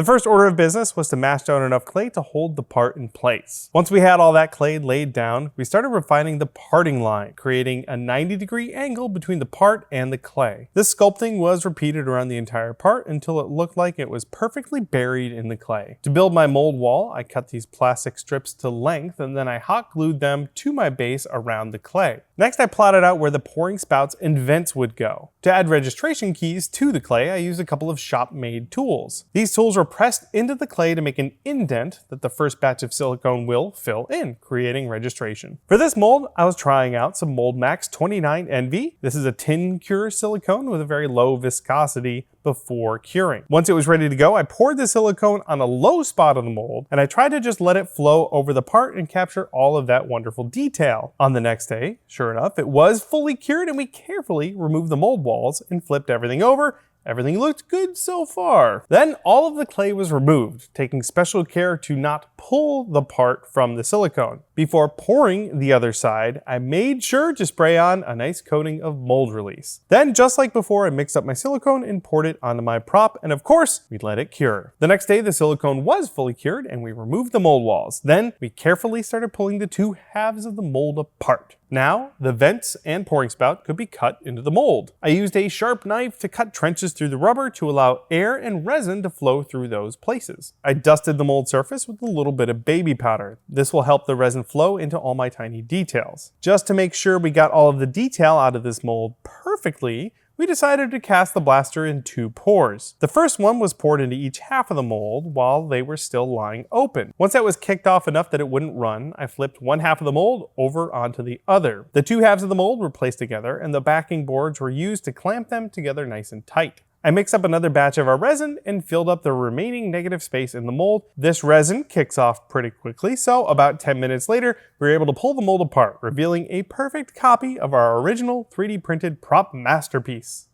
The first order of business was to mash down enough clay to hold the part in place. Once we had all that clay laid down, we started refining the parting line, creating a 90-degree angle between the part and the clay. This sculpting was repeated around the entire part until it looked like it was perfectly buried in the clay. To build my mold wall, I cut these plastic strips to length and then I hot glued them to my base around the clay. Next, I plotted out where the pouring spouts and vents would go. To add registration keys to the clay, I used a couple of shop-made tools. These tools were pressed into the clay to make an indent that the first batch of silicone will fill in, creating registration. For this mold, I was trying out some MoldMax 29 NV. This is a tin cure silicone with a very low viscosity before curing. Once it was ready to go, I poured the silicone on a low spot of the mold and I tried to just let it flow over the part and capture all of that wonderful detail. On the next day, sure enough, it was fully cured and we carefully removed the mold walls and flipped everything over. Everything looked good so far. Then all of the clay was removed, taking special care to not pull the part from the silicone. Before pouring the other side, I made sure to spray on a nice coating of mold release. Then, just like before, I mixed up my silicone and poured it onto my prop, and of course, we let it cure. The next day, the silicone was fully cured and we removed the mold walls. Then, we carefully started pulling the two halves of the mold apart. Now, the vents and pouring spout could be cut into the mold. I used a sharp knife to cut trenches through the rubber to allow air and resin to flow through those places. I dusted the mold surface with a little bit of baby powder. This will help the resin flow into all my tiny details. Just to make sure we got all of the detail out of this mold perfectly, we decided to cast the blaster in 2 pours. The first one was poured into each half of the mold while they were still lying open. Once that was kicked off enough that it wouldn't run, I flipped one half of the mold over onto the other. The 2 halves of the mold were placed together and the backing boards were used to clamp them together nice and tight. I mixed up another batch of our resin and filled up the remaining negative space in the mold. This resin kicks off pretty quickly, so about 10 minutes later, we were able to pull the mold apart, revealing a perfect copy of our original 3D printed prop masterpiece.